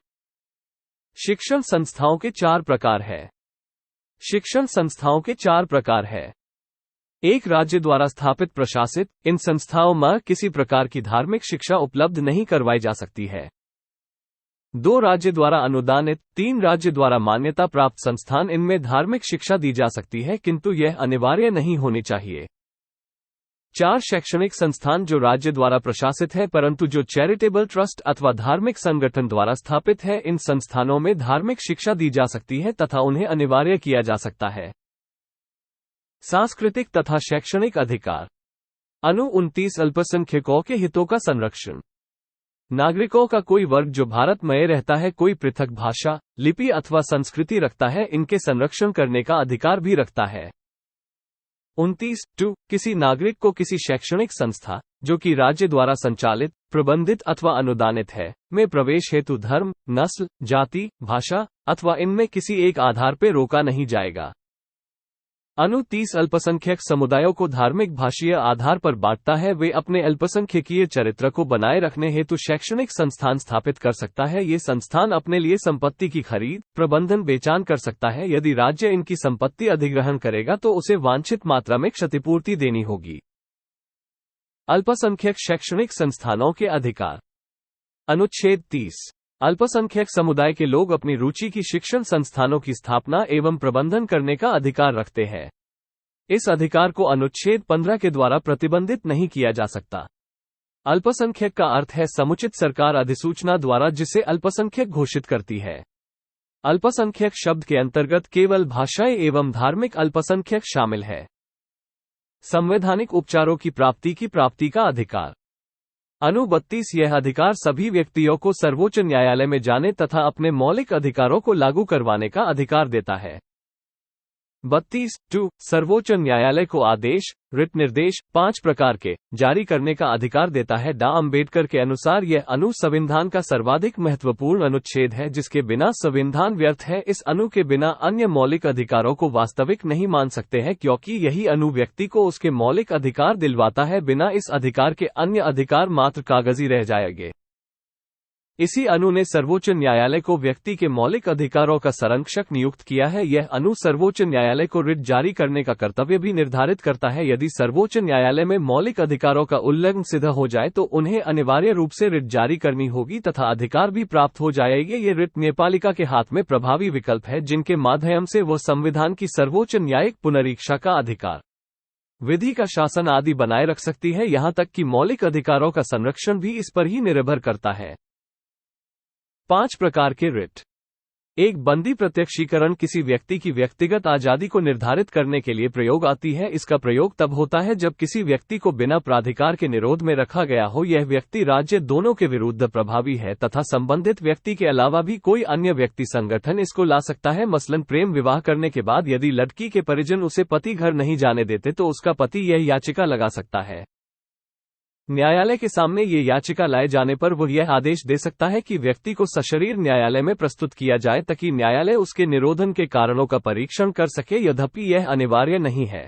शिक्षण संस्थाओं के 4 प्रकार है। शिक्षण संस्थाओं के 4 प्रकार है। 1 राज्य द्वारा स्थापित प्रशासित। इन संस्थाओं में किसी प्रकार की धार्मिक शिक्षा उपलब्ध नहीं करवाई जा सकती है। 2 राज्य द्वारा अनुदानित। 3 राज्य द्वारा मान्यता प्राप्त संस्थान। इनमें धार्मिक शिक्षा दी जा सकती है किंतु यह अनिवार्य नहीं होनी चाहिए। 4 शैक्षणिक संस्थान जो राज्य द्वारा प्रशासित है परंतु जो चैरिटेबल ट्रस्ट अथवा धार्मिक संगठन द्वारा स्थापित है। इन संस्थानों में धार्मिक शिक्षा दी जा सकती है तथा उन्हें अनिवार्य किया जा सकता है। सांस्कृतिक तथा शैक्षणिक अधिकार। अनु 29 अल्पसंख्यकों के हितों का संरक्षण। नागरिकों का कोई वर्ग जो भारत में रहता है, कोई पृथक भाषा, लिपि अथवा संस्कृति रखता है, इनके संरक्षण करने का अधिकार भी रखता है। 29 किसी नागरिक को किसी शैक्षणिक संस्था, जो कि राज्य द्वारा संचालित, प्रबंधित अथवा अनुदानित है, में प्रवेश हेतु धर्म, नस्ल, जाति, भाषा अथवा इनमें किसी एक आधार पर रोका नहीं जाएगा। अनु 30 अल्पसंख्यक समुदायों को धार्मिक भाषीय आधार पर बांटता है। वे अपने अल्पसंख्यकीय चरित्र को बनाए रखने हेतु शैक्षणिक संस्थान स्थापित कर सकता है। ये संस्थान अपने लिए संपत्ति की खरीद, प्रबंधन, बेचान कर सकता है। यदि राज्य इनकी संपत्ति अधिग्रहण करेगा तो उसे वांछित मात्रा में क्षतिपूर्ति देनी होगी। अल्पसंख्यक शैक्षणिक संस्थानों के अधिकार। अनुच्छेद 30। अल्पसंख्यक समुदाय के लोग अपनी रुचि की शिक्षण संस्थानों की स्थापना एवं प्रबंधन करने का अधिकार रखते हैं। इस अधिकार को अनुच्छेद 15 के द्वारा प्रतिबंधित नहीं किया जा सकता। अल्पसंख्यक का अर्थ है समुचित सरकार अधिसूचना द्वारा जिसे अल्पसंख्यक घोषित करती है। अल्पसंख्यक शब्द के अंतर्गत केवल भाषाई एवं धार्मिक अल्पसंख्यक शामिल है। संवैधानिक उपचारों की प्राप्ति का अधिकार। अनु 32 यह अधिकार सभी व्यक्तियों को सर्वोच्च न्यायालय में जाने तथा अपने मौलिक अधिकारों को लागू करवाने का अधिकार देता है। 32(2) सर्वोच्च न्यायालय को आदेश, रिट निर्देश 5 प्रकार के जारी करने का अधिकार देता है। डॉ. अंबेडकर के अनुसार यह अनु संविधान का सर्वाधिक महत्वपूर्ण अनुच्छेद है जिसके बिना संविधान व्यर्थ है। इस अनु के बिना अन्य मौलिक अधिकारों को वास्तविक नहीं मान सकते हैं क्योंकि यही अनु व्यक्ति को उसके मौलिक अधिकार दिलवाता है। बिना इस अधिकार के अन्य अधिकार मात्र कागजी रह जाएंगे। इसी अनु ने सर्वोच्च न्यायालय को व्यक्ति के मौलिक अधिकारों का संरक्षक नियुक्त किया है। यह अनु सर्वोच्च न्यायालय को रिट जारी करने का कर्तव्य भी निर्धारित करता है। यदि सर्वोच्च न्यायालय में मौलिक अधिकारों का उल्लंघन सिद्ध हो जाए तो उन्हें अनिवार्य रूप से रिट जारी करनी होगी तथा अधिकार भी प्राप्त हो जाएंगे। ये रिट न्यायपालिका के हाथ में प्रभावी विकल्प है जिनके माध्यम से वह संविधान की सर्वोच्च न्यायिक पुनरीक्षा का अधिकार, विधि का शासन आदि बनाए रख सकती है। यहाँ तक कि मौलिक अधिकारों का संरक्षण भी इस पर ही निर्भर करता है। 5 प्रकार के रिट। 1. बंदी प्रत्यक्षीकरण किसी व्यक्ति की व्यक्तिगत आजादी को निर्धारित करने के लिए प्रयोग आती है। इसका प्रयोग तब होता है जब किसी व्यक्ति को बिना प्राधिकार के निरोध में रखा गया हो। यह व्यक्ति राज्य दोनों के विरुद्ध प्रभावी है तथा संबंधित व्यक्ति के अलावा भी कोई अन्य व्यक्ति संगठन इसको ला सकता है। मसलन प्रेम विवाह करने के बाद यदि लड़की के परिजन उसे पति घर नहीं जाने देते तो उसका पति यह याचिका लगा सकता है। न्यायालय के सामने ये याचिका लाए जाने पर वह यह आदेश दे सकता है कि व्यक्ति को सशरीर न्यायालय में प्रस्तुत किया जाए ताकि न्यायालय उसके निरोधन के कारणों का परीक्षण कर सके। यद्यपि यह अनिवार्य नहीं है।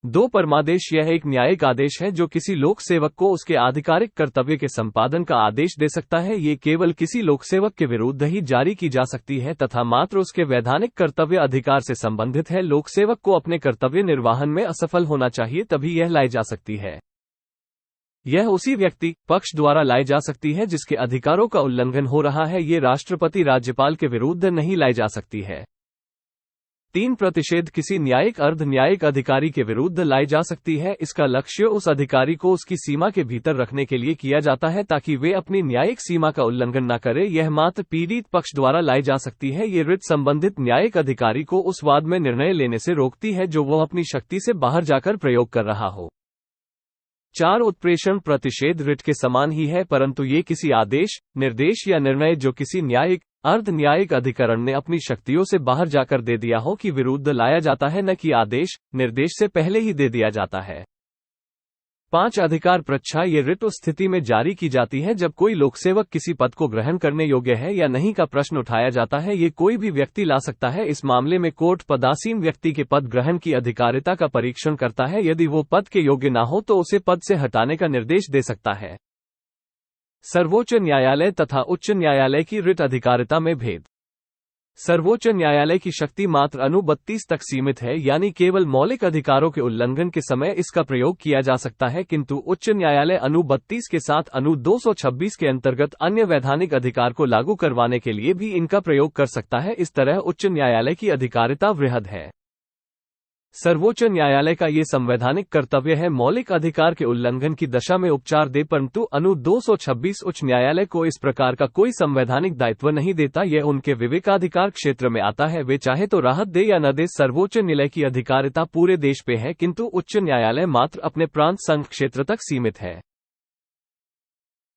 2. परमादेश यह एक न्यायिक आदेश है जो किसी लोक सेवक को उसके आधिकारिक कर्तव्य के संपादन का आदेश दे सकता है। ये केवल किसी लोक सेवक के विरुद्ध ही जारी की जा सकती है तथा मात्र उसके वैधानिक कर्तव्य अधिकार से संबंधित है। लोक सेवक को अपने कर्तव्य निर्वहन में असफल होना चाहिए तभी यह लाई जा सकती है। यह उसी व्यक्ति पक्ष द्वारा लाई जा सकती है जिसके अधिकारों का उल्लंघन हो रहा है। ये राष्ट्रपति राज्यपाल के विरुद्ध नहीं लाई जा सकती है। 3. प्रतिषेध किसी न्यायिक अर्ध न्यायिक अधिकारी के विरुद्ध लाई जा सकती है। इसका लक्ष्य उस अधिकारी को उसकी सीमा के भीतर रखने के लिए किया जाता है ताकि वे अपनी न्यायिक सीमा का उल्लंघन न करे। यह मात्र पीड़ित पक्ष द्वारा लाई जा सकती है। ये रिट संबंधित न्यायिक अधिकारी को उस वाद में निर्णय लेने से रोकती है जो वह अपनी शक्ति से बाहर जाकर प्रयोग कर रहा हो। 4. उत्प्रेषण प्रतिषेध रिट के समान ही है परंतु ये किसी आदेश, निर्देश या निर्णय जो किसी न्यायिक अर्ध न्यायिक अधिकरण ने अपनी शक्तियों से बाहर जाकर दे दिया हो कि विरुद्ध लाया जाता है, न कि आदेश निर्देश से पहले ही दे दिया जाता है। 5. अधिकार परीक्षा ये रिट उस स्थिति में जारी की जाती है जब कोई लोकसेवक किसी पद को ग्रहण करने योग्य है या नहीं का प्रश्न उठाया जाता है। ये कोई भी व्यक्ति ला सकता है। इस मामले में कोर्ट पदासीन व्यक्ति के पद ग्रहण की अधिकारिता का परीक्षण करता है। यदि वो पद के योग्य ना हो तो उसे पद से हटाने का निर्देश दे सकता है। सर्वोच्च न्यायालय तथा उच्च न्यायालय की रिट अधिकारिता में भेद। सर्वोच्च न्यायालय की शक्ति मात्र अनु 32 तक सीमित है, यानी केवल मौलिक अधिकारों के उल्लंघन के समय इसका प्रयोग किया जा सकता है, किंतु उच्च न्यायालय अनु 32 के साथ अनु 226 के अंतर्गत अन्य वैधानिक अधिकार को लागू करवाने के लिए भी इनका प्रयोग कर सकता है। इस तरह उच्च न्यायालय की अधिकारिता वृहद है। सर्वोच्च न्यायालय का ये संवैधानिक कर्तव्य है मौलिक अधिकार के उल्लंघन की दशा में उपचार दे, परंतु अनु 226 उच्च न्यायालय को इस प्रकार का कोई संवैधानिक दायित्व नहीं देता। यह उनके विवेकाधिकार क्षेत्र में आता है, वे चाहे तो राहत दे या न दे। सर्वोच्च न्यायालय की अधिकारिता पूरे देश पे है, किंतु उच्च न्यायालय मात्र अपने प्रांत संघ क्षेत्र तक सीमित है।